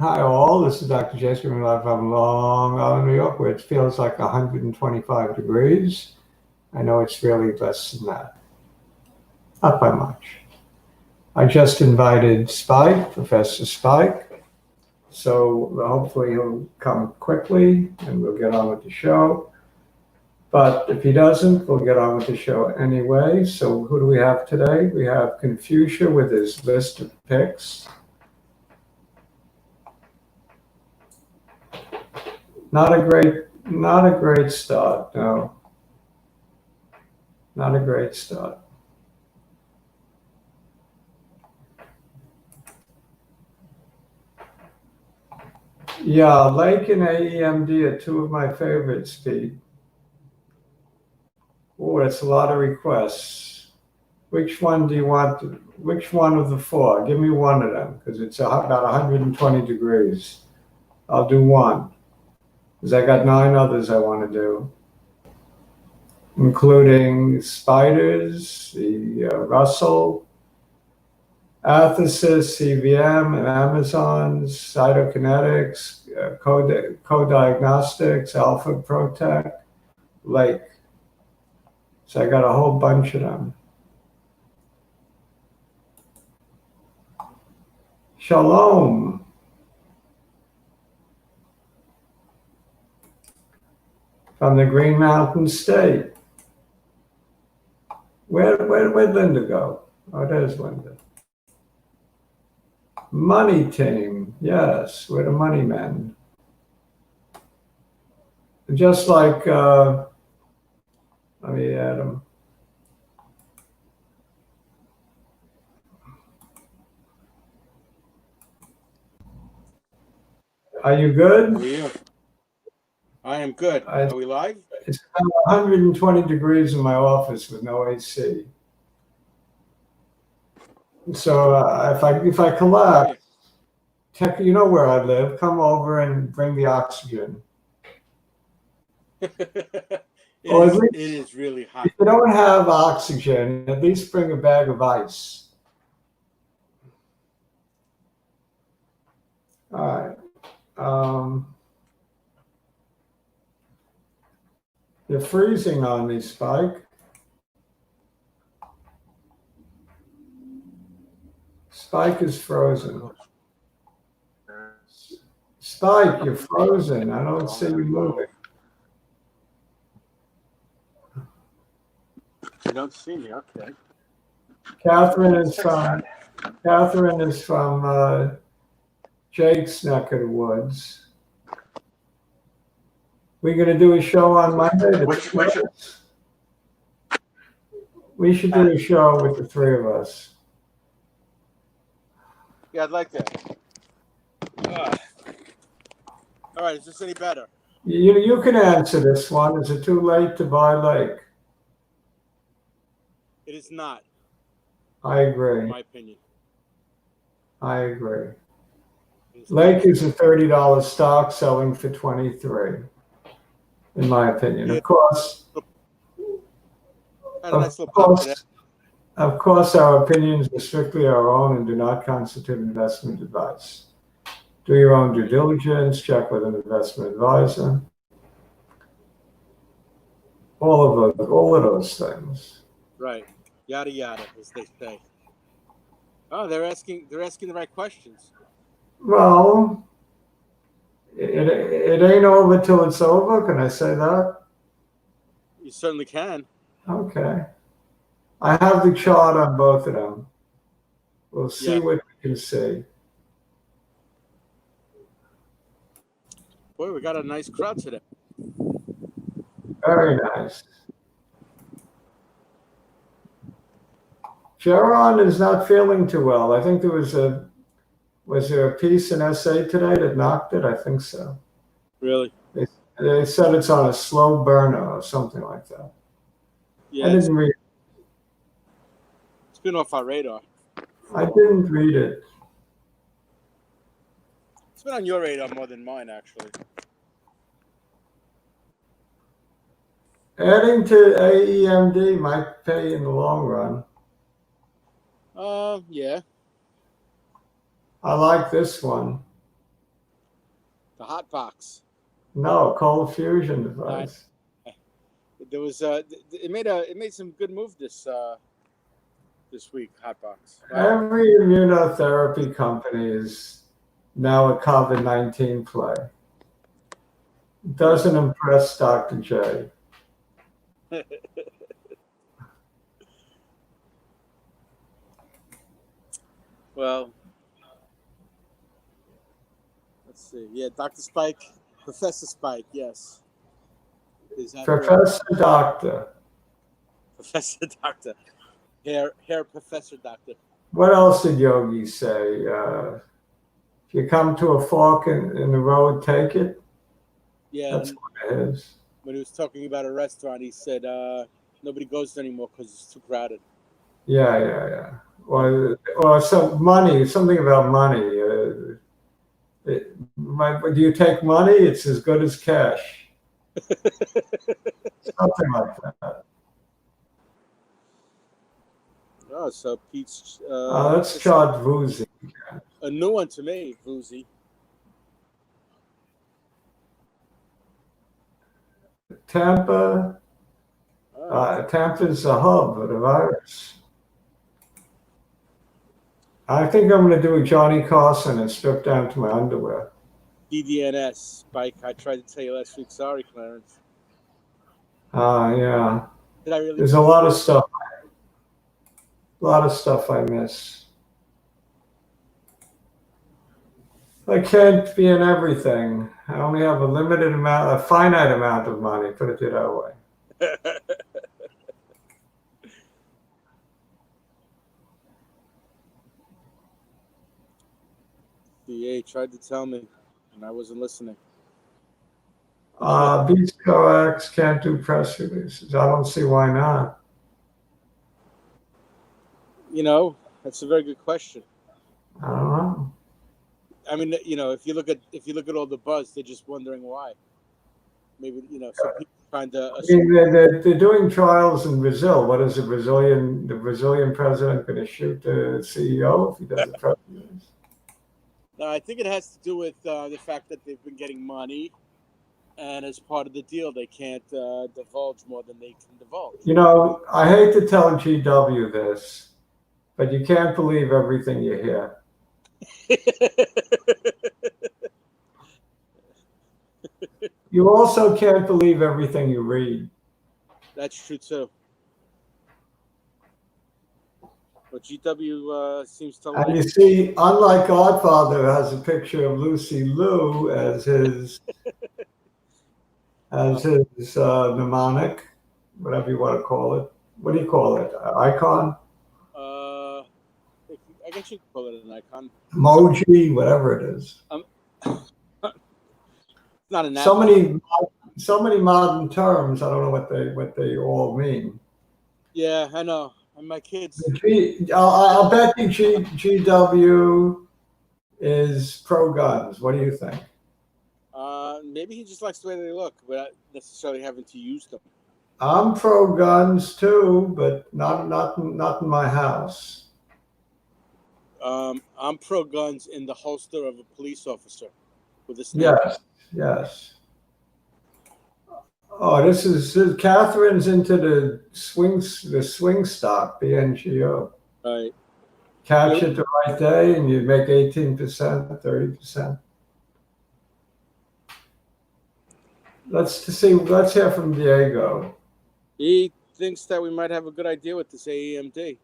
Hi all, this is Dr. Jason live from Long Island, New York, where it feels like 125 degrees. I know it's really less than that, not by much. I just invited Spike, Professor Spike, so hopefully he'll come quickly and we'll get on with the show. But if he doesn't, we'll get on with the show anyway. So who do we have today? We have Confucia with his list of picks. Not a great start, no. Not a great start. Yeah, Lake and aemd are two of my favorites, Pete. Oh, it's a lot of requests. Which one do you want? Which one of the four? Give me one of them, because it's about 120 degrees. I'll do one, because I got 9 others I want to do, including spiders, the Russell, athx, CVM, and amzn, cytokinetics, codiagnostics, alpha protect, Lake. So I got a whole bunch of them. Shalom. From the Green Mountain State. Where'd Linda go? Oh, there's Linda. Money team. Yes, we're the money men. Just like, let me add them. Are you good? How are you? I am good. Are we live? It's 120 degrees in my office with no AC. So if I collapse, you know where I live, come over and bring the oxygen. It is really hot. If you don't have oxygen, at least bring a bag of ice. All right. You're freezing on me, Spike. Spike is frozen. Spike, you're frozen. I don't see you moving. You don't see me, okay. Catherine is from Jake's neck of the woods. We're going to do a show on Monday. We should do a show with the 3 of us. Yeah, I'd like that. All right, is this any better? You can answer this one. Is it too late to buy Lake? It is not. I agree. In my opinion. I agree. Lake is a $30 stock selling for $23, in my opinion. Of course, our opinions are strictly our own and do not constitute investment advice. Do your own due diligence, check with an investment advisor. All of those things. Right. Yada yada, as they say. Oh, they're asking the right questions. Well, it ain't over till it's over. Can I say that? You certainly can. Okay. I have the chart on both of them. We'll see what we can see. Boy, we got a nice crowd today. Very nice. Sharon is not feeling too well. I think was there a piece in SA today that knocked it? I think so. Really? They said it's on a slow burner or something like that. Yeah, I didn't read it. It's been off our radar. I didn't read it. It's been on your radar more than mine, actually. Adding to aemd might pay in the long run. Yeah. I like this one. The hot box. No, cold fusion device. There was it made some good move this week. Hot box. Wow. Every immunotherapy company is now a COVID-19 play. Doesn't impress Dr. J. Well, let's see. Yeah, Dr. Spike, Professor Spike. Yes. Is that Professor Doctor. Professor Doctor? Hair Professor Doctor. What else did Yogi say? If you come to a fork in the road, take it. Yeah. That's what it is. When he was talking about a restaurant, he said nobody goes there anymore because it's too crowded. Yeah. Or some money, something about money. Do you take money? It's as good as cash. Something like that. Oh, so Pete's. Let's chart vuzi. A new one to me, vuzi. Tampa. Tampa's a hub of the virus. I think I'm going to do a Johnny Carson and strip down to my underwear. DDNS, Spike. I tried to tell you last week. Sorry, Clarence. Yeah. Did I really? There's a lot of stuff. A lot of stuff I miss. I can't be in everything. I only have a finite amount of money, put it that way. DA tried to tell me, and I wasn't listening. bcrx can't do press releases. I don't see why not. That's a very good question. I don't know. I mean, if you look at all the buzz, they're just wondering why. Maybe some people trying to. They're doing trials in Brazil. What is the Brazilian president going to shoot the CEO if he does a press release? I think it has to do with the fact that they've been getting money, and as part of the deal, they can't divulge more than they can divulge. I hate to tell GW this, but you can't believe everything you hear. You also can't believe everything you read. That's true too. But GW seems to. And you see, unlike Godfather, who has a picture of Lucy Liu as his mnemonic, whatever you want to call it. What do you call it? Icon? I guess you could call it an icon. Emoji, whatever it is. Not an so many modern terms. I don't know what they all mean. Yeah, I know. And my kids. I'll bet you GW is pro guns. What do you think? Maybe he just likes the way they look, without necessarily having to use them. I'm pro guns too, but not in my house. I'm pro guns in the holster of a police officer with a sniper. Yes. Oh, this is Catherine's into the swing stock, BNGO. Right. Catch it the right day, and you make 18%, 30%. Let's hear from Diego. He thinks that we might have a good idea with this aemd.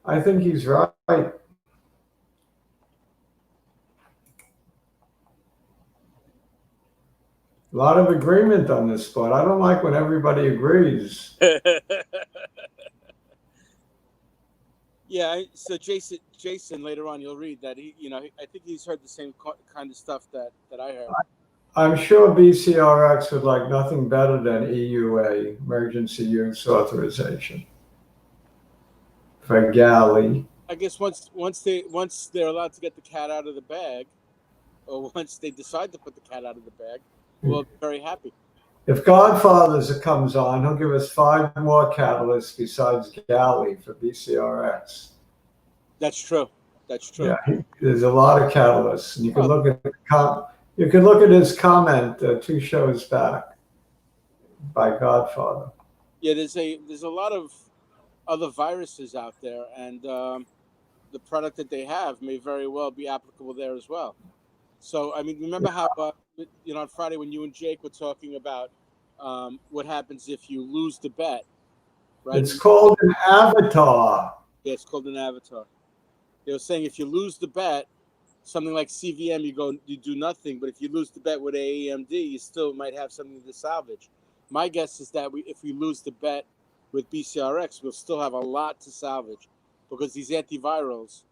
I think he's right. A lot of agreement on this spot. I don't like when everybody agrees. Yeah. So Jason, later on, you'll read that I think he's heard the same kind of stuff that I heard. I'm sure BCRX would like nothing better than EUA, emergency use authorization, for galley. I guess once they're allowed to get the cat out of the bag, or once they decide to put the cat out of the bag, we'll be very happy. If Godfather comes on, he'll give us 5 more catalysts besides galley for BCRX. That's true. Yeah, there's a lot of catalysts, and you can look at You can look at his comment 2 shows back by Godfather. Yeah, there's a lot of other viruses out there, and the product that they have may very well be applicable there as well. So, I mean, remember how on Friday when you and Jake were talking about what happens if you lose the bet, right? It's called an avatar. Yeah, it's called an avatar. They were saying if you lose the bet, something like CVM, you do nothing. But if you lose the bet with aemd, you still might have something to salvage. My guess is that if we lose the bet with bcrx, we'll still have a lot to salvage because these antivirals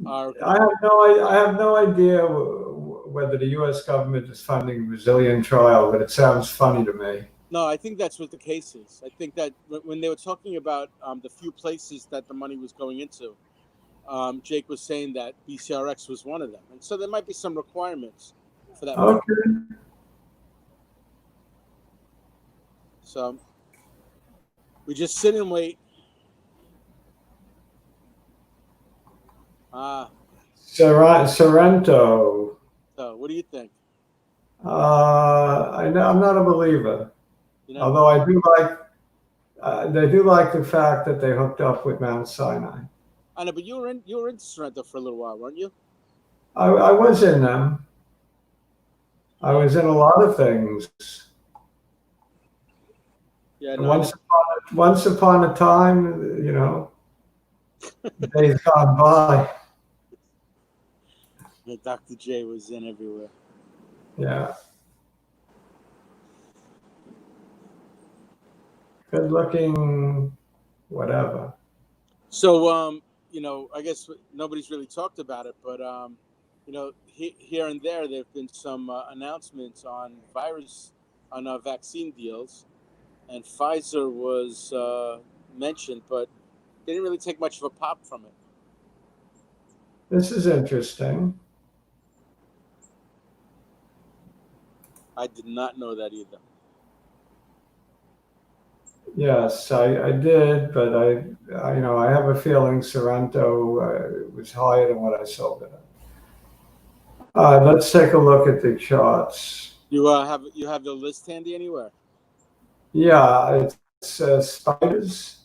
are. I have no idea whether the U.S. government is funding a Brazilian trial, but it sounds funny to me. No, I think that's what the case is. I think that when they were talking about the few places that the money was going into, Jake was saying that bcrx was one of them, and so there might be some requirements for that. Okay. So we just sit and wait. Sorrento. So what do you think? I'm not a believer. Although I do they do like the fact that they hooked up with Mount Sinai. I know, but you were in Sorrento for a little while, weren't you? I was in them. I was in a lot of things. Yeah. No, once upon a time, days gone by. Dr. J was in everywhere. Yeah. Good looking, whatever. So, I guess nobody's really talked about it, but, here and there have been some announcements on vaccine deals, and Pfizer was mentioned, but they didn't really take much of a pop from it. This is interesting. I did not know that either. Yes, I did, but I have a feeling Sorrento was higher than what I sold it at. Let's take a look at the charts. You have the list handy anywhere? Yeah, it's spiders,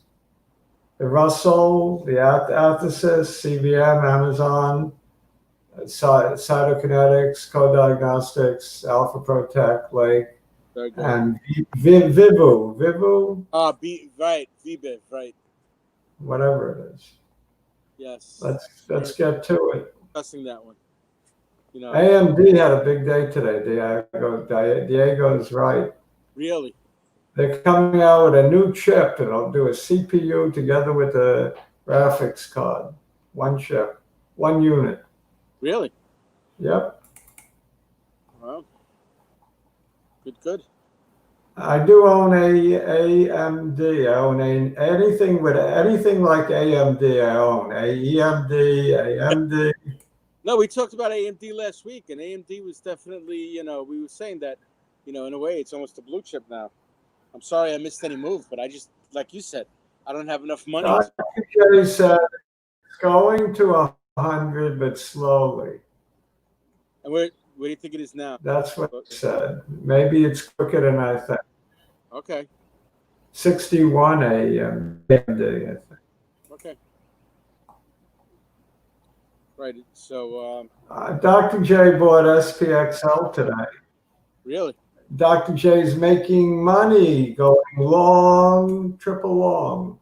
the Russell, the athx, CBM, Amazon, cytokinetics, co-diagnostics, Alpha Protect, Lake, and Vivu. VBIV, right. Whatever it is. Yes. Let's get to it. Discussing that one. AMD had a big day today. Diego's right. Really? They're coming out with a new chip, and it'll do a CPU together with a graphics card. One chip, one unit. Really? Yep. Well, good. I do own AMD. I own anything like AMD. I own AMD. No, we talked about AMD last week, and AMD was definitely, we were saying that, in a way, it's almost a blue chip now. I'm sorry I missed any move, but I just, like you said, I don't have enough money. Jerry said it's going to 100, but slowly. And where do you think it is now? That's what he said. Maybe it's quicker than I think. Okay. 61 AMD, I think. Okay. Right. So. Dr. J bought SPXL today. Really? Dr. J's making money going long, triple long.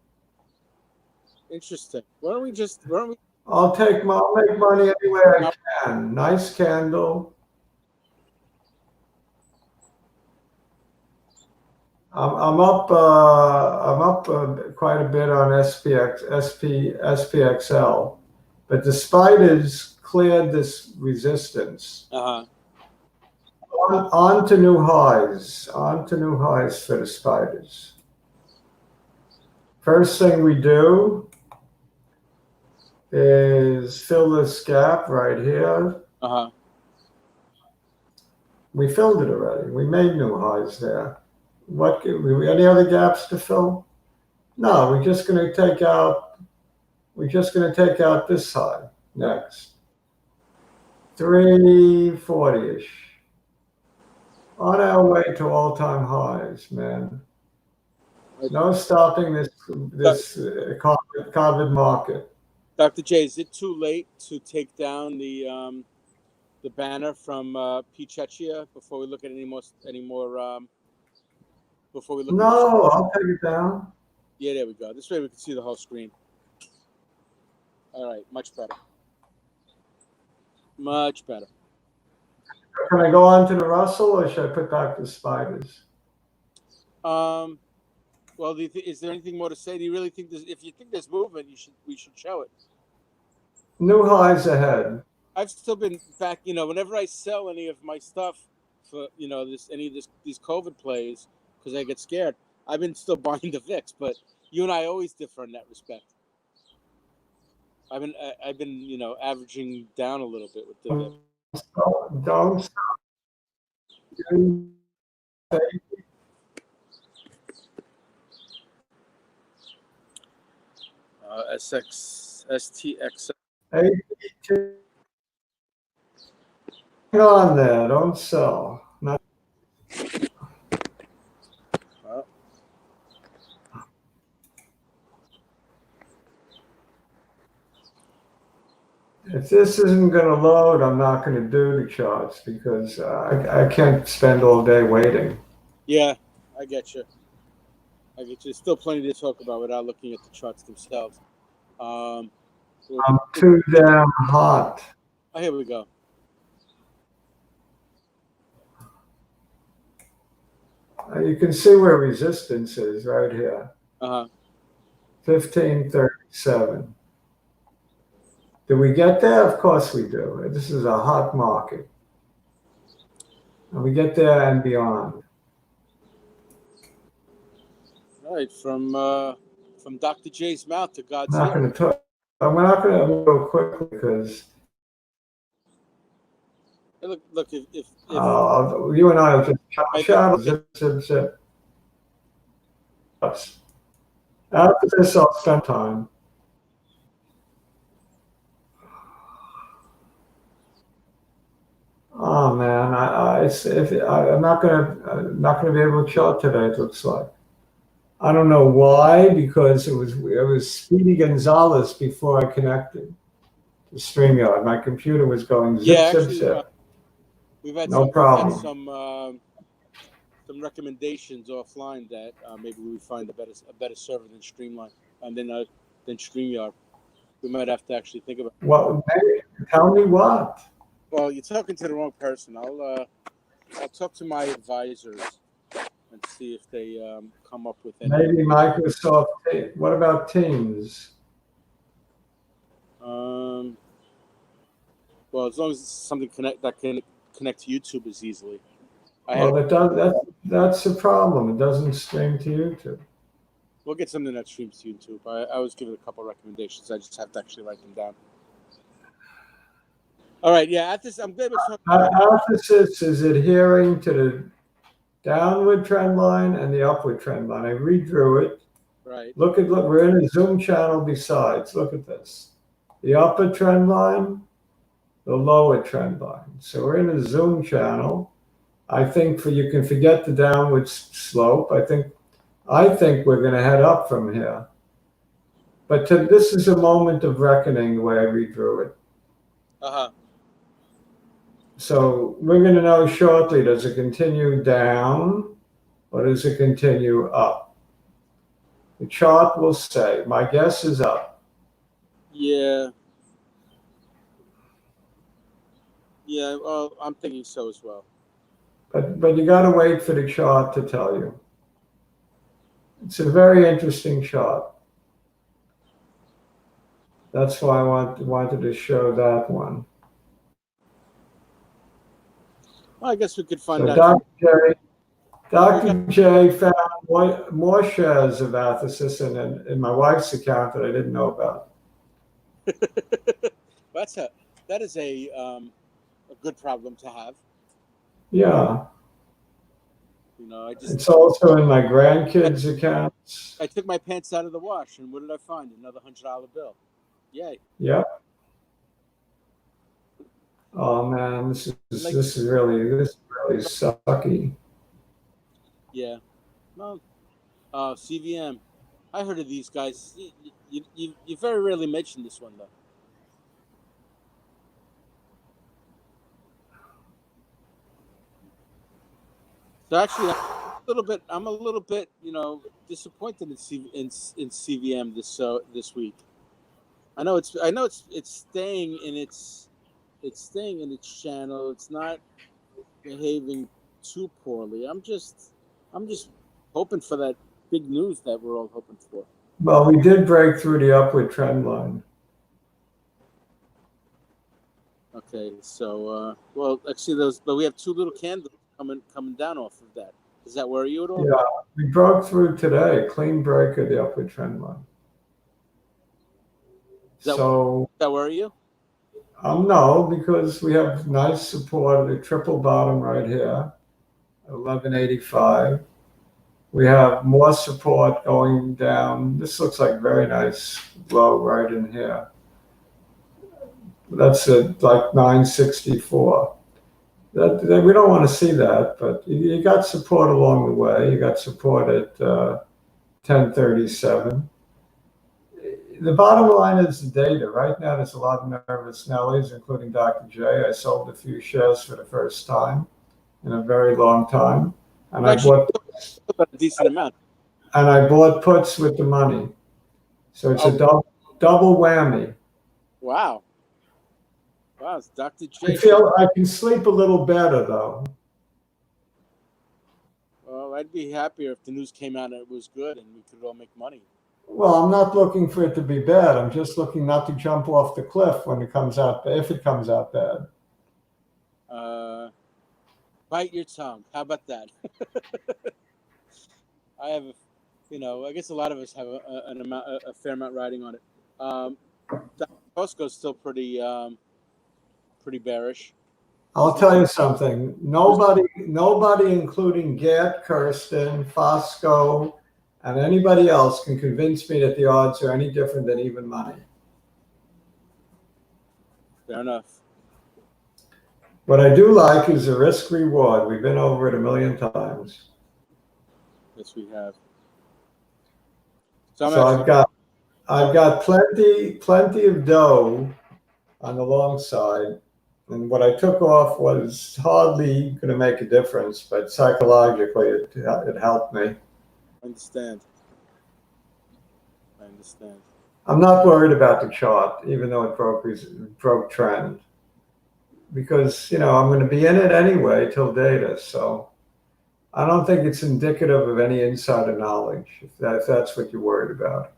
Interesting. Why don't we? I'll make money anywhere I can. Nice candle. I'm up quite a bit on SPXL, but the spiders cleared this resistance. On to new highs. On to new highs for the spiders. First thing we do is fill this gap right here. We filled it already. We made new highs there. Any other gaps to fill? No, we're just going to take out this high next. 340-ish. On our way to all-time highs, man. No stopping this COVID market. Dr. J, is it too late to take down the banner from P. Chechia before we look at any more before we look at No, I'll take it down. Yeah, there we go. This way we can see the whole screen. All right, much better. Much better. Can I go on to the Russell, or should I put back the spiders? Well, is there anything more to say? Do you really think if you think there's movement, we should show it? New highs ahead. I've still been back. Whenever I sell any of my stuff for these COVID plays, because I get scared, I've been still buying the VIX. But you and I always differ in that respect. I've been averaging down a little bit with the VIX. Don't stop. STX. Hang on there. Don't sell. Not If this isn't going to load, I'm not going to do the charts because I can't spend all day waiting. Yeah, I get you. There's still plenty to talk about without looking at the charts themselves. I'm too damn hot. Oh, here we go. You can see where resistance is right here. 1537. Do we get there? Of course we do. This is a hot market. And we get there and beyond. All right, from Dr. J's mouth to God's ear. I'm not going to go quickly because. Look, if you and I will just shadow, zip. After this, I'll spend time. Oh man, I'm not gonna be able to chart today. It looks like. I don't know why, because it was Speedy Gonzalez before I connected to StreamYard. My computer was going zip. We've had no problem. Some recommendations offline that maybe we find a better server than Streamline and than StreamYard. We might have to actually think about. Well, tell me what. Well, you're talking to the wrong person. I'll talk to my advisors and see if they come up with any. Maybe Microsoft. What about Teams? Well, as long as it's something that can connect to YouTube as easily. That's the problem. It doesn't stream to YouTube. We'll get something that streams to YouTube. I was given a couple of recommendations. I just have to actually write them down. All right, yeah. I'm glad we're talking about. Athx is adhering to the downward trend line and the upward trend line. I redrew it. Right. Look, we're in a Zoom channel besides. Look at this. The upper trend line, the lower trend line. So we're in a Zoom channel. I think you can forget the downward slope. I think we're going to head up from here. But this is a moment of reckoning the way I redrew it. So we're going to know shortly, does it continue down or does it continue up? The chart will say. My guess is up. Yeah. Yeah, well, I'm thinking so as well. But you got to wait for the chart to tell you. It's a very interesting chart. That's why I wanted to show that one. Well, I guess we could find out. Dr. J found more shares of athx in my wife's account that I didn't know about. That is a good problem to have. Yeah. It's also in my grandkids' accounts. I took my pants out of the wash, and what did I find? Another $100 bill. Yay. Yep. Oh man, this is really really sucky. Yeah. Well, CVM. I heard of these guys. You very rarely mention this one though. So actually, I'm a little bit, disappointed in CVM this week. I know it's staying in its channel. It's not behaving too poorly. I'm just hoping for that big news that we're all hoping for. Well, we did break through the upward trend line. Okay, so well, actually, but we have two little candles coming down off of that. Does that worry you at all? Yeah, we broke through today, clean break of the upward trend line. Does that worry you? No, because we have nice support at the triple bottom right here, 1185. We have more support going down. This looks like very nice low right in here. That's at like 964. That we don't want to see that, but you got support along the way. You got support at 1037. The bottom line is the data. Right now, there's a lot of nervous Nellies, including Dr. J. I sold a few shares for the first time in a very long time, and I bought a decent amount. And I bought puts with the money, so it's a double whammy. Wow. Wow, it's Dr. J. I feel I can sleep a little better though. Well, I'd be happier if the news came out and it was good and we could all make money. Well, I'm not looking for it to be bad. I'm just looking not to jump off the cliff when it comes out, if it comes out bad. Bite your tongue. How about that? I have, I guess a lot of us have a fair amount riding on it. Costco's still pretty bearish. I'll tell you something. Nobody, including Gert, Kirsten, Fosco, and anybody else can convince me that the odds are any different than even money. Fair enough. What I do like is the risk reward. We've been over it a million times. Yes, we have. So I've got plenty of dough on the long side. And what I took off was hardly going to make a difference, but psychologically it helped me. I understand. I'm not worried about the chart, even though it broke trend, because I'm going to be in it anyway till data. So I don't think it's indicative of any insider knowledge, if that's what you're worried about.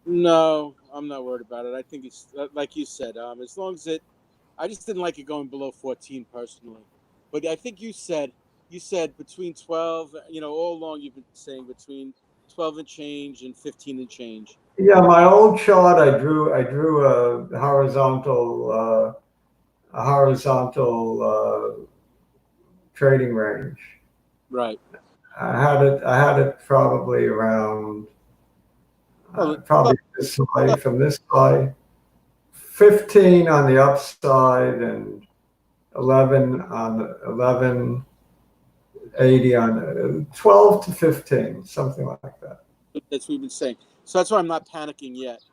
No, I'm not worried about it. I think it's like you said. As long as I just didn't like it going below 14 personally. But I think you said between 12. All along you've been saying between 12 and change and 15 and change. Yeah, my old chart, I drew a horizontal trading range. Right. I had it probably around probably this high from this high, 15 on the upside and 11 on the 1180 on 12 to 15, something like that. That's what we've been saying. So that's why I'm not panicking yet.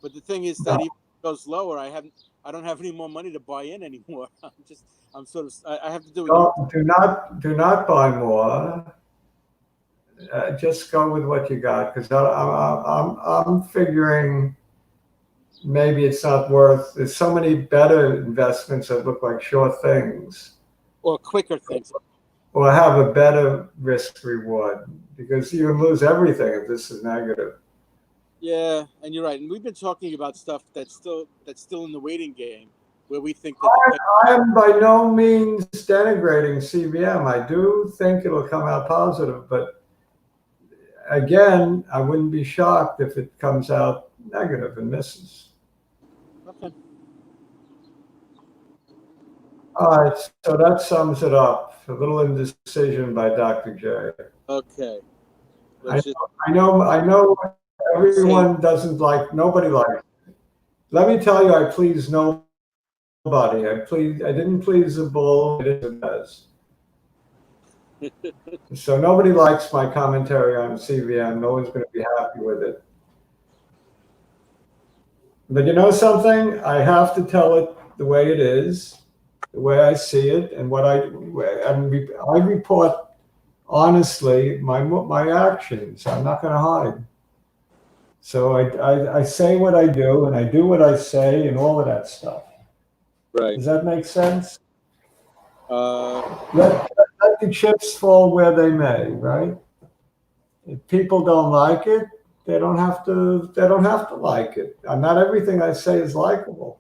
But the thing is that even if it goes lower, I don't have any more money to buy in anymore. I have to do it. No, do not buy more. Just go with what you got, because I'm figuring maybe it's not worth. There's so many better investments that look like sure things, or quicker things, or have a better risk reward, because you can lose everything if this is negative. Yeah, and you're right. And we've been talking about stuff that's still in the waiting game, where we think that I am by no means denigrating CVM. I do think it'll come out positive, but again, I wouldn't be shocked if it comes out negative and misses. Okay. All right, so that sums it up. A little indecision by Dr. J. Okay. I know everyone doesn't like, nobody likes it. Let me tell you, I please nobody. I didn't please the bull. It does. So nobody likes my commentary on CVM. No one's going to be happy with it. But you know something? I have to tell it the way it is, the way I see it, and I report honestly my actions. I'm not going to hide. So I say what I do, and I do what I say, and all of that stuff. Right. Does that make sense? Uh, Let the chips fall where they may, right? If people don't like it, they don't have to. They don't have to like it. And not everything I say is likable.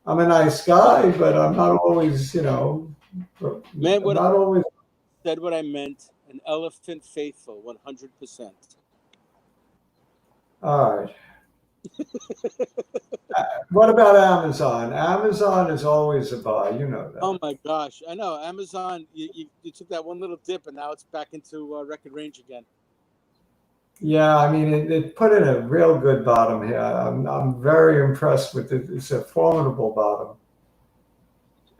I'm a nice guy, but I'm not always, man, I'm not always. said what I meant. An elephant faithful, 100%. All right. What about Amazon? Amazon is always a buy. You know that. Oh my gosh, I know. Amazon, you took that one little dip, and now it's back into record range again. Yeah, I mean, it put in a real good bottom here. I'm very impressed with it. It's a formidable bottom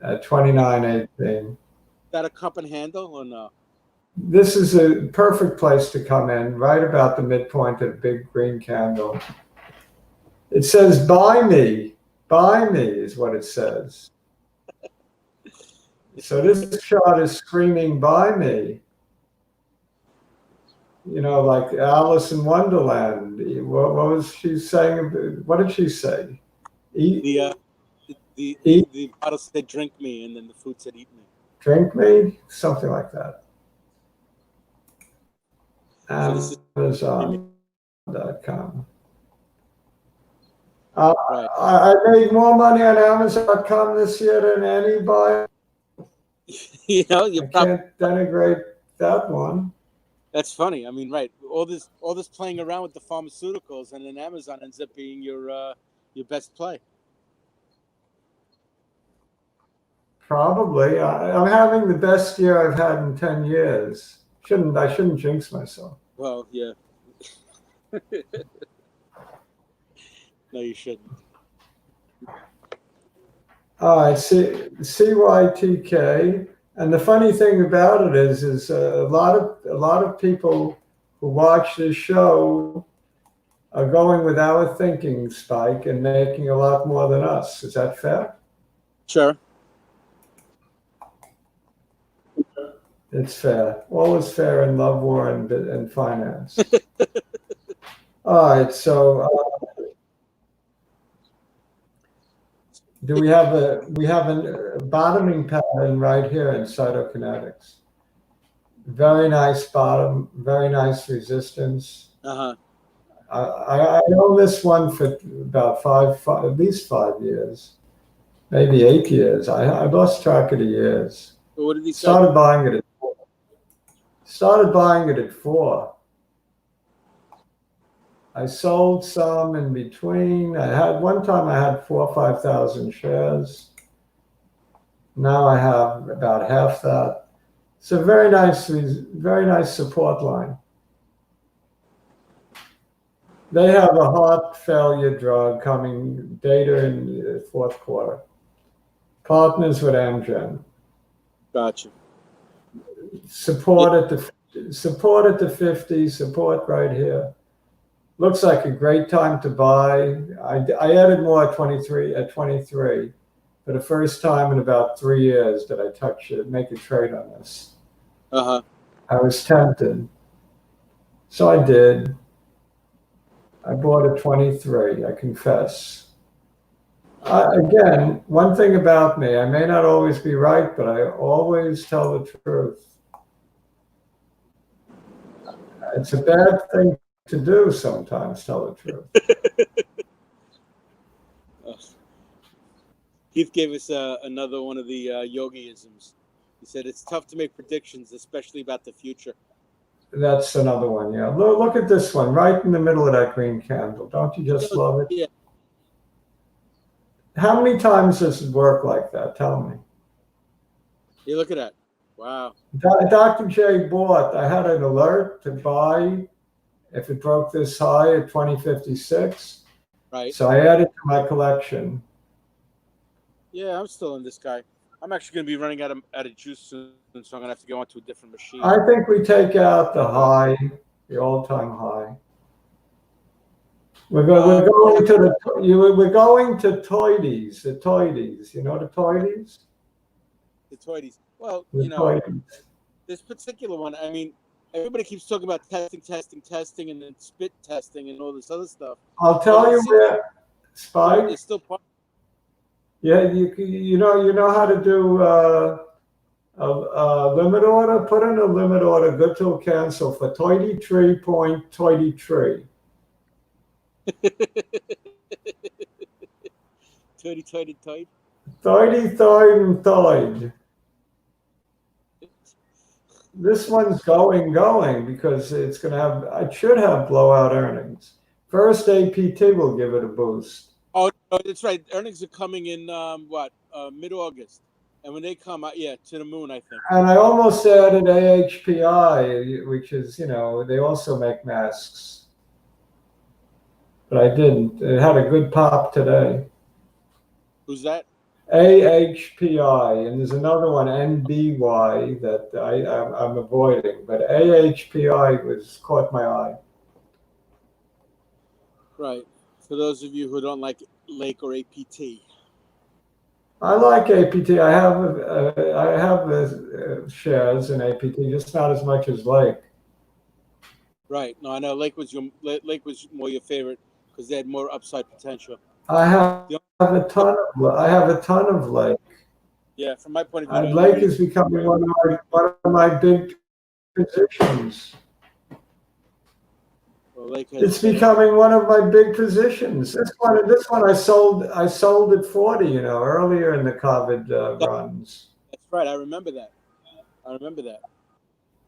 at 29.18. Is that a cup and handle or no? This is a perfect place to come in, right about the midpoint of big green candle. It says, buy me is what it says. So this chart is screaming, buy me. You know, like Alice in Wonderland. What was she saying? What did she say? The bottle said drink me, and then the food said eat me. Drink me? Something like that. So Amazon.com. Right. I made more money on Amazon.com this year than any buyer. You can't denigrate that one. That's funny. I mean, right? All this playing around with the pharmaceuticals, and then Amazon ends up being your best play. Probably. I'm having the best year I've had in 10 years. I shouldn't jinx myself. Well, yeah. No, you shouldn't. All right, CYTK. And the funny thing about it is a lot of people who watch this show are going with our thinking spike and making a lot more than us. Is that fair? Sure. It's fair. All is fair in love, war, and finance. All right. So, do we have a bottoming pattern right here in cytokinetics? Very nice bottom. Very nice resistance. I own this one for about at least 5 years, maybe 8 years. I lost track of the years. What did he say? Started buying it at 4. I sold some in between. One time I had 4,000 or 5,000 shares. Now I have about half that. It's a very nice support line. They have a heart failure drug coming data in the 4th quarter. Partners with Amgen. Gotcha. Support at the 50. Support right here. Looks like a great time to buy. I added more at 23. For the first time in about 3 years did I make a trade on this. I was tempted. So I did. I bought at 23, I confess. Again, one thing about me, I may not always be right, but I always tell the truth. It's a bad thing to do sometimes, tell the truth. Keith gave us another one of the yogiisms. He said it's tough to make predictions, especially about the future. That's another one, yeah. Look at this one, right in the middle of that green candle. Don't you just love it? Yeah. How many times does it work like that? Tell me. You look at that. Wow. Dr. J bought. I had an alert to buy if it broke this high at 2056. Right. So I added to my collection. Yeah, I'm still in this guy. I'm actually going to be running out of juice soon, so I'm going to have to go onto a different machine. I think we take out the high, the all-time high. We're going to toides, the toides. You know the toides? The toides. Well, The you know, toides. this particular one, I mean, everybody keeps talking about testing, and then spit testing and all this other stuff. I'll tell you where, Spike. It's still part. Yeah, you know how to do a limit order. Put in a limit order, good till cancel for 23.23. Toity. 33rd and 3rd. This one's going because it should have blowout earnings. First APT will give it a boost. Oh, that's right. Earnings are coming in mid-August, and when they come out, to the moon, I think. And I almost added AHPI, which is, they also make masks, but I didn't. It had a good pop today. Who's that? AHPI, and there's another one, NBY, that I'm avoiding, but AHPI caught my eye. Right. For those of you who don't like Lake or APT. I like APT. I have shares in APT, just not as much as Lake. Right. No, I know Lake was more your favorite because they had more upside potential. I have a ton of Lake. Yeah, from my point of view, Lake is becoming one of my big positions. Well, it's becoming one of my big positions. This one I sold at 40, earlier in the COVID runs. That's right. I remember that.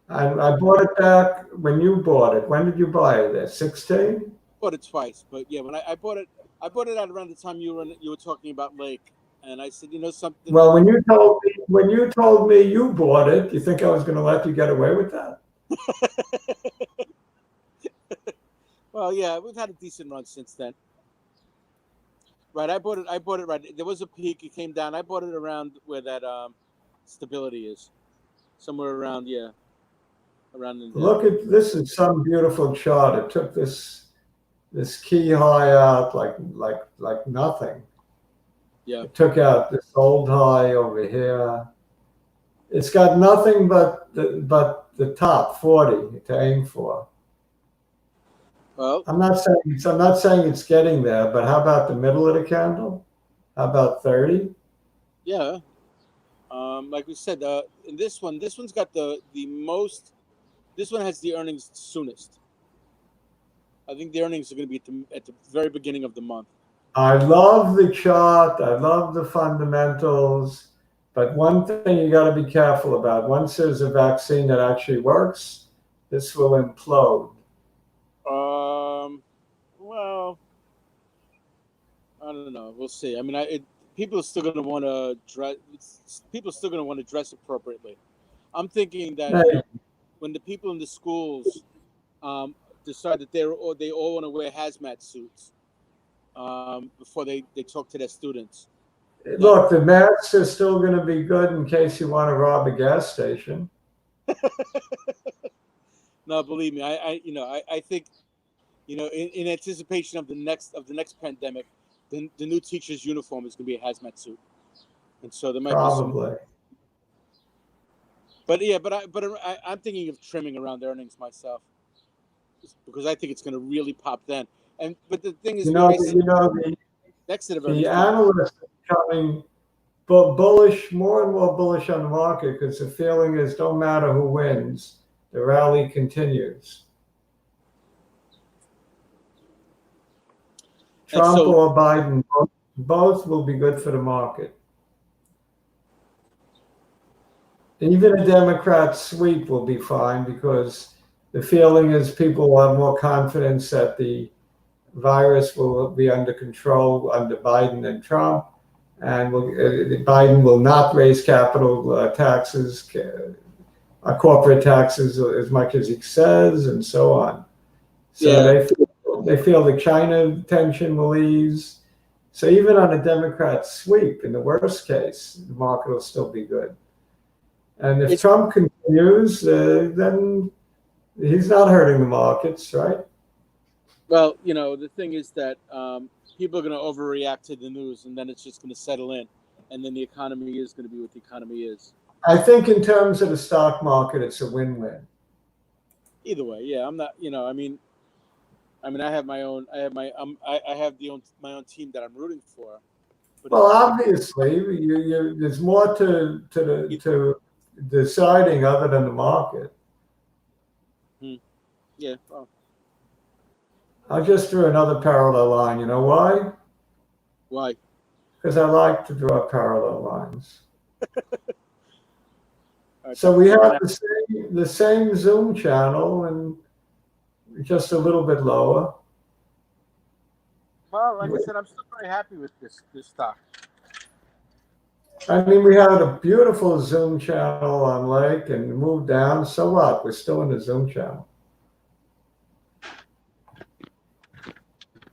And I bought it back when you bought it. When did you buy it? At 16? Bought it twice, but yeah, when I bought it at around the time you were talking about Lake, and I said, something. Well, when you told me you bought it, you think I was going to let you get away with that? Well, yeah, we've had a decent run since then. Right, I bought it right. There was a peak. It came down. I bought it around where that stability is, somewhere around around. Look at this! Is some beautiful chart. It took this key high out like nothing. Yeah. It took out this old high over here. It's got nothing but the top 40 to aim for. Well, I'm not saying it's getting there, but how about the middle of the candle? How about 30? Yeah. Like we said, in this one's got the most. This one has the earnings soonest. I think the earnings are going to be at the very beginning of the month. I love the chart. I love the fundamentals. But one thing you got to be careful about, once there's a vaccine that actually works, this will implode. Well, I don't know. We'll see. I mean, people are still going to want to dress. People are still going to want to dress appropriately. I'm thinking that when the people in the schools decide that they all want to wear hazmat suits before they talk to their students. Look, the masks are still going to be good in case you want to rob a gas station. No, believe me, I think, in anticipation of the next pandemic, the new teacher's uniform is going to be a hazmat suit, and so there might probably. Be some. But yeah, I'm thinking of trimming around earnings myself, because I think it's going to really pop then. But the thing is, the analysts are becoming bullish, more and more bullish on the market, because the feeling is don't matter who wins, the rally continues. Trump or Biden, both will be good for the market. Even a Democrat sweep will be fine, because the feeling is people will have more confidence that the virus will be under control under Biden and Trump, and Biden will not raise capital taxes, corporate taxes as much as he says, and so on. So they feel the China tension will ease. So even on a Democrat sweep, in the worst case, the market will still be good. And if Trump continues, then he's not hurting the markets, right? Well, the thing is that people are going to overreact to the news, and then it's just going to settle in, and then the economy is going to be what the economy is. I think in terms of the stock market, it's a win-win. Either way, yeah, I'm not. I have my own. I have my. I have my own team that I'm rooting for. But well, obviously, there's more to deciding other than the market. Yeah. Well, I just drew another parallel line. You know why? Why? Because I like to draw parallel lines. Right, so we have the same Zoom channel and just a little bit lower. Well, like I said, I'm still very happy with this stock. I mean, we had a beautiful Zoom channel on Lake and moved down. So what? We're still in the Zoom channel.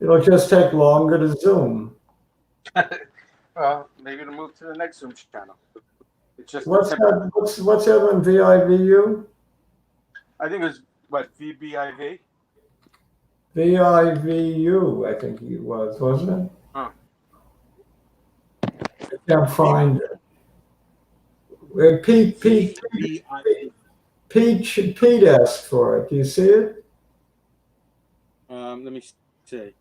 It'll just take longer to Zoom. Well, maybe it'll move to the next Zoom channel. It's just what's that? What's the other one? VIVU? I think it was what, VBIV? VIVU, I think it was, wasn't it? Huh. I can't find it. Pete asked for it. Do you see it? Let me see.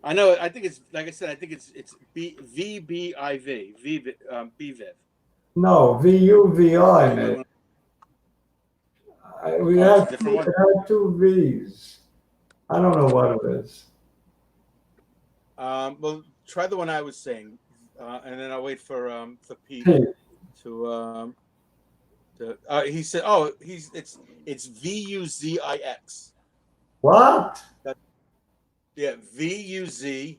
I know. I think it's, like I said, I think it's VBIV. BVIV. No, VUVI, man. We had two V's. I don't know what it is. Well, try the one I was saying, and then I'll wait for Pete to. He said, "Oh, it's VUZIX." What? Yeah, VUZIX.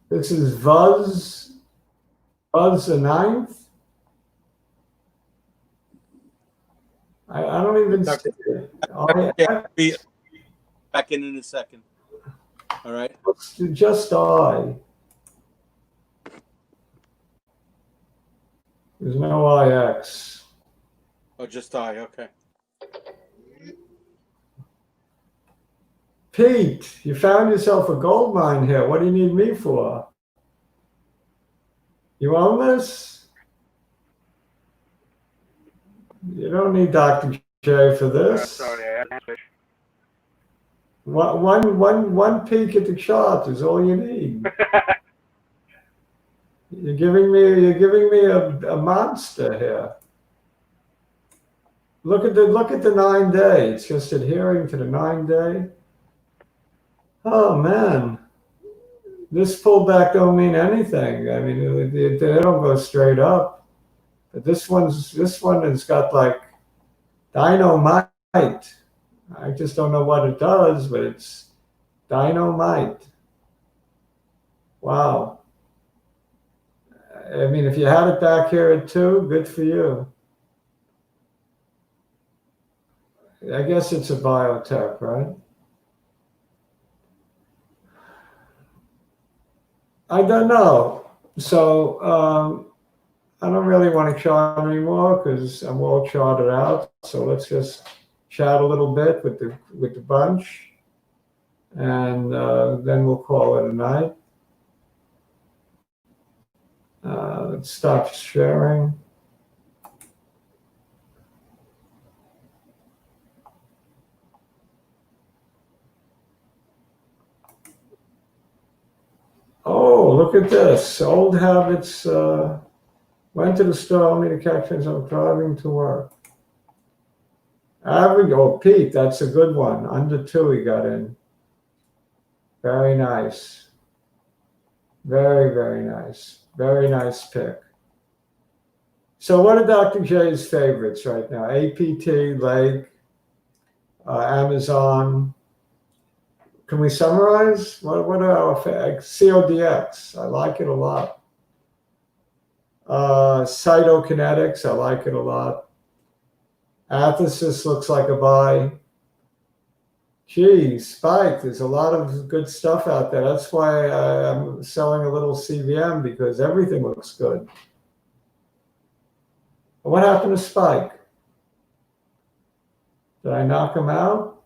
This is Vuz the ninth. I don't even see it. Yeah, back in a second. All right. Just I. There's no IX. Oh, just I. Okay. Pete, you found yourself a gold mine here. What do you need me for? You own this? You don't need Dr. J for this. Sorry, One peek at the chart is all you need. You're giving me a monster here. Look at the 9-day. It's just adhering to the 9-day. Oh man, this pullback don't mean anything. I mean, they don't go straight up. But this one has got like dynamite. I just don't know what it does, but it's dynamite. Wow. I mean, if you had it back here at 2, good for you. I guess it's a biotech, right? I don't know. So I don't really want to chart anymore because I'm all charted out. So let's just chat a little bit with the bunch, and then we'll call it a night. Let's stop sharing. Oh, look at this. Old habits. Went to the store only to catch myself driving to work. Average. Oh, Pete, that's a good one. Under 2 he got in. Very nice. Very, very nice. Very nice pick. So what are Dr. J's favorites right now? APT, Lake, Amazon. Can we summarize? What are our CODX? I like it a lot. Cytokinetics, I like it a lot. athx looks like a buy. Gee, Spike, there's a lot of good stuff out there. That's why I'm selling a little CVM, because everything looks good. What happened to Spike? Did I knock him out?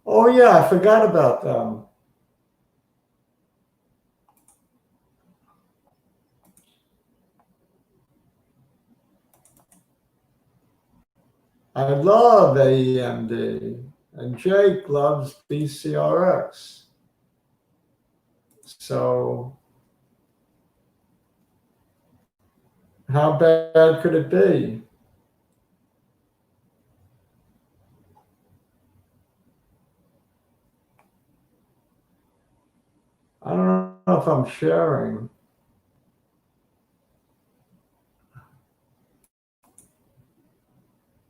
Oh yeah, I forgot about them. I love aemd, and Jake loves bcrx. So how bad could it be? I don't know if I'm sharing.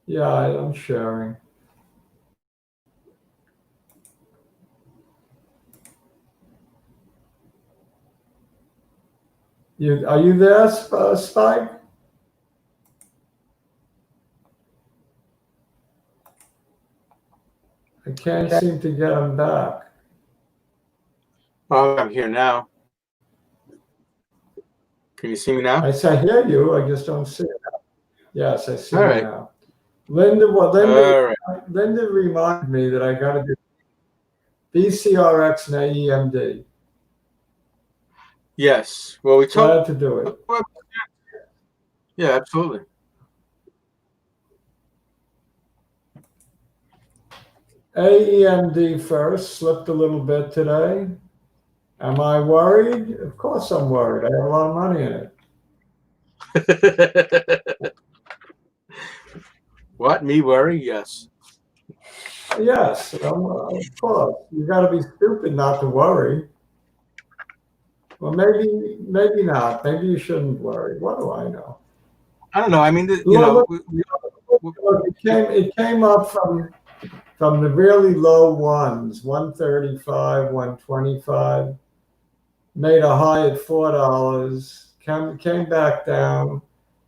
Yeah, I'm sharing. Are you there, Spike? I can't seem to get him back. Oh, I'm here now. Can you see me now? I hear you. I just don't see it. Yes, I see All you right. now. Linda All right. reminded me that I got to do bcrx and aemd. Yes. Well, we Glad talked. to do it. Yeah, absolutely. aemd first, slipped a little bit today. Am I worried? Of course I'm worried. I have a lot of money in it. What? Me worry? Yes. Yes, of course. You got to be stupid not to worry. Well, maybe not. Maybe you shouldn't worry. What do I know? I don't know. I mean, Look, it came up from the really low ones, 135, 125, made a high at $4, came back down,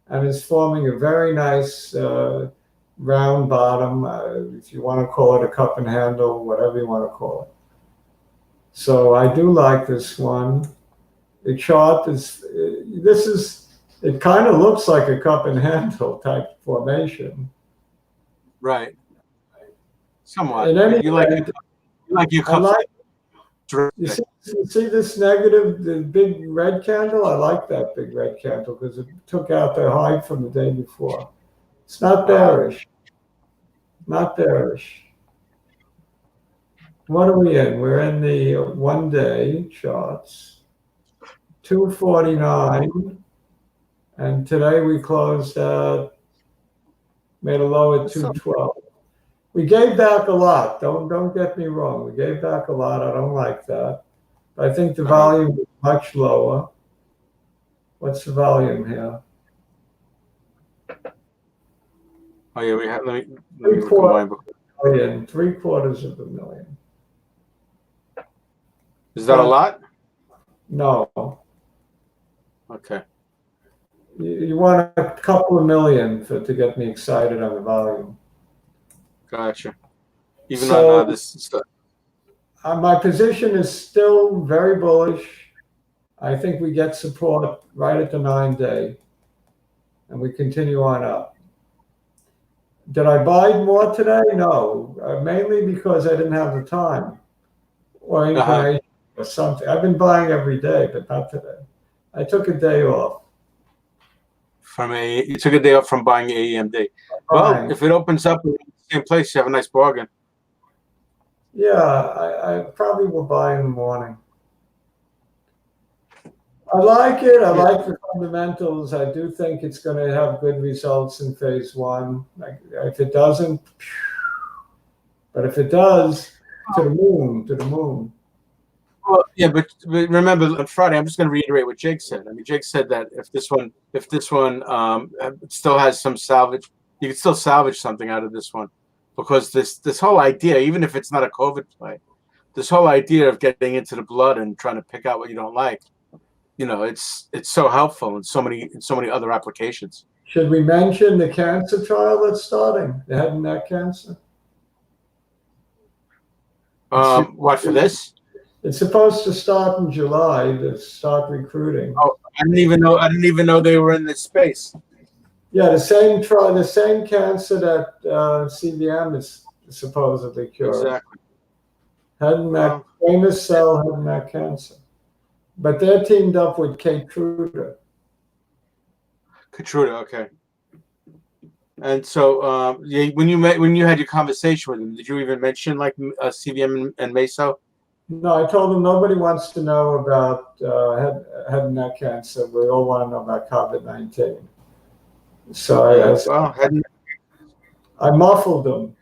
and is forming a very nice round bottom, if you want to call it a cup and handle, whatever you want to call it. So I do like this one. The chart is, it kind of looks like a cup and handle type formation. Right. Somewhat. In any You event, like your cups. You see this negative, the big red candle? I like that big red candle because it took out the high from the day before. It's not bearish. Not bearish. What are we in? We're in the 1 day charts. 249. And today we closed at, made a low at 212. We gave back a lot. Don't get me wrong. We gave back a lot. I don't like that. I think the volume is much lower. What's the volume here? Oh yeah, we have. Let me Three-quarters of a million. Is that a lot? No. Okay. You want a couple of million to get me excited on the volume. Gotcha. Even on this stuff. My position is still very bullish. I think we get support right at the 9 day, and we continue on up. Did I buy more today? No, mainly because I didn't have the time or inclination or something. I've been buying every day, but not today. I took a day off. You took a day off from buying aemd. Well, if it opens up in the same place, you have a nice bargain. Yeah, I probably will buy in the morning. I like it. I like the fundamentals. I do think it's going to have good results in phase 1. If it doesn't, but if it does, to the moon, to the moon. Well, yeah, but remember on Friday, I'm just going to reiterate what Jake said. I mean, Jake said that if this one still has some salvage, you can still salvage something out of this one, because this whole idea, even if it's not a COVID play, this whole idea of getting into the blood and trying to pick out what you don't like, it's so helpful in so many other applications. Should we mention the cancer trial that's starting, the head and neck cancer? What for this? It's supposed to start in July to start recruiting. Oh, I didn't even know they were in this space. Yeah, the same trial, the same cancer that CVM is supposedly curing. Exactly. Head and neck, famous cell head and neck cancer. But they're teamed up with Keytruda. Keytruda, okay. And so, when you had your conversation with him, did you even mention like CVM and Meso? No, I told him nobody wants to know about head and neck cancer. We all want to know about COVID-19. So I muffled them.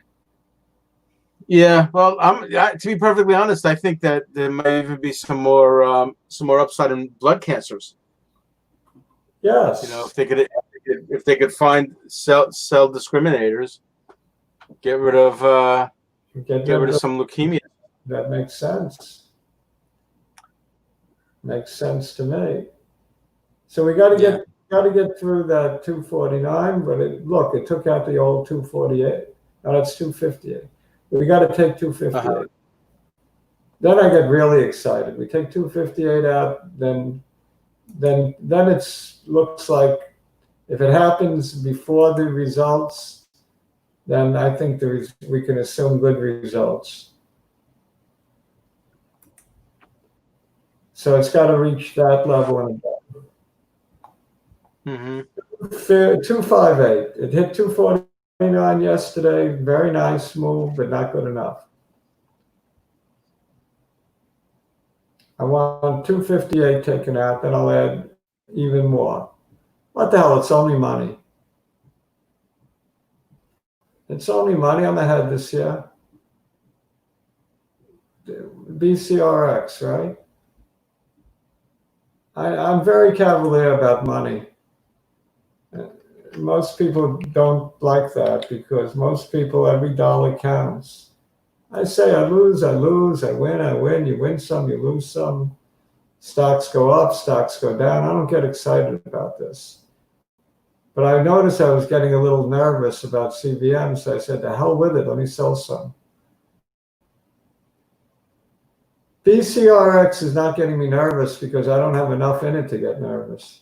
Yeah, well, to be perfectly honest, I think that there might even be some more upside in blood cancers. Yes, if they could find cell discriminators, get rid of some leukemia. That makes sense. Makes sense to me. So we got to get through that 249, but it took out the old 248. Now that's 258. We got to take 258. Then I get really excited. We take 258 out, then it looks like if it happens before the results, then I think we can assume good results. So it's got to reach that level and above. 258. It hit 249 yesterday. Very nice move, but not good enough. I want 258 taken out, then I'll add even more. What the hell? It's only money. It's only money on the head this year. bcrx, right? I'm very cavalier about money. Most people don't like that because most people, every dollar counts. I say I lose, I win. You win some, you lose some. Stocks go up, stocks go down. I don't get excited about this. But I noticed I was getting a little nervous about CVM, so I said, to hell with it, let me sell some. bcrx is not getting me nervous because I don't have enough in it to get nervous.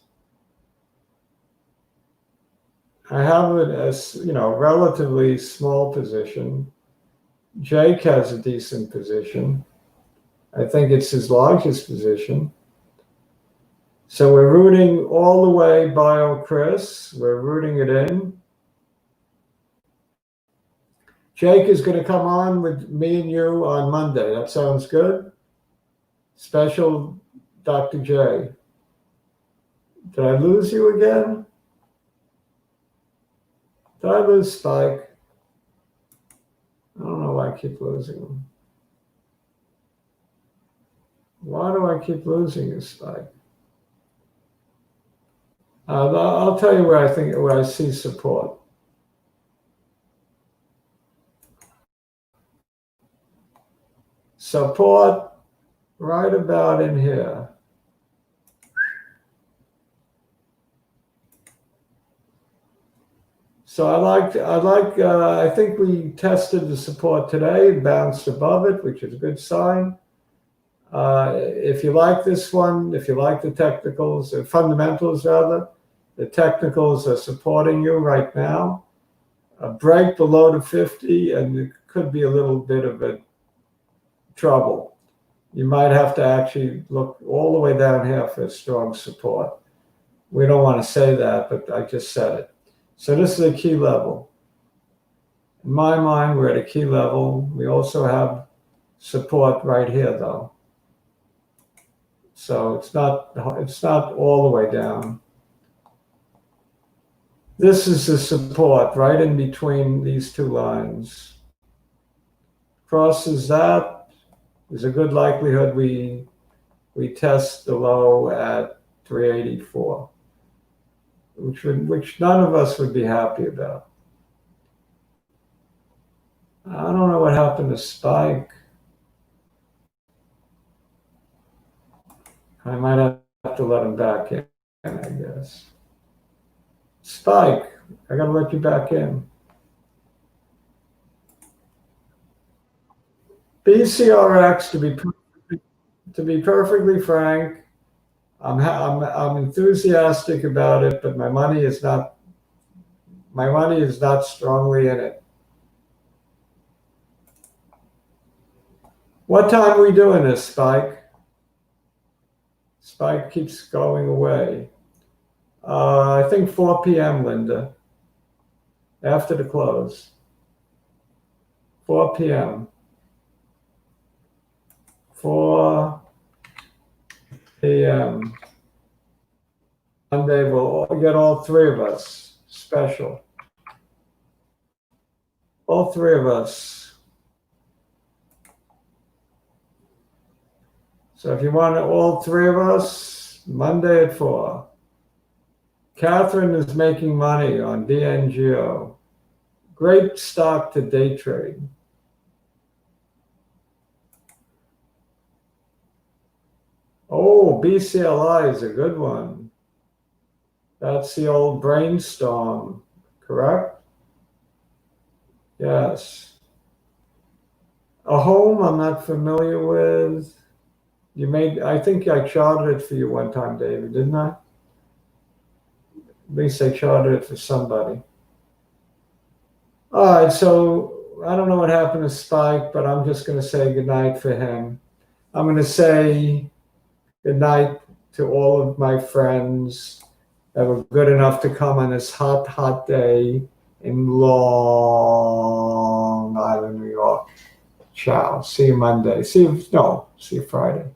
I have it as, relatively small position. Jake has a decent position. I think it's his largest position. So we're rooting all the way BioChris. We're rooting it in. Jake is going to come on with me and you on Monday. That sounds good. Special Dr. J. Did I lose you again? Did I lose Spike? I don't know why I keep losing him. Why do I keep losing you, Spike? I'll tell you where I see support. Support right about in here. So I think we tested the support today, bounced above it, which is a good sign. If you like this one, if you like the technicals, the fundamentals rather, the technicals are supporting you right now. A break below the 50, and it could be a little bit of a trouble. You might have to actually look all the way down here for strong support. We don't want to say that, but I just said it. So this is a key level. In my mind, we're at a key level. We also have support right here, though. So it's not all the way down. This is the support right in between these two lines. Crosses that, there's a good likelihood we test the low at 384, which none of us would be happy about. I don't know what happened to Spike. I might have to let him back in, I guess. Spike, I gotta let you back in. bcrx, to be perfectly frank, I'm enthusiastic about it, but my money is not strongly in it. What time are we doing this, Spike? Spike keeps going away. I think 4 p.m., Linda. After the close. 4 p.m. 4 p.m. Monday, we'll get all three of us. Special. All three of us. So if you want all three of us, Monday at 4. Catherine is making money on DNGO. Great stock to day trade. Oh, BCLI is a good one. That's the old brainstorm, correct? Yes. A home I'm not familiar with. I think I chartered it for you one time, David, didn't I? At least I chartered it for somebody. All right, so I don't know what happened to Spike, but I'm just going to say goodnight for him. I'm going to say good night to all of my friends that were good enough to come on this hot, hot day in Long Island, New York. Ciao. See you Monday. See you Friday.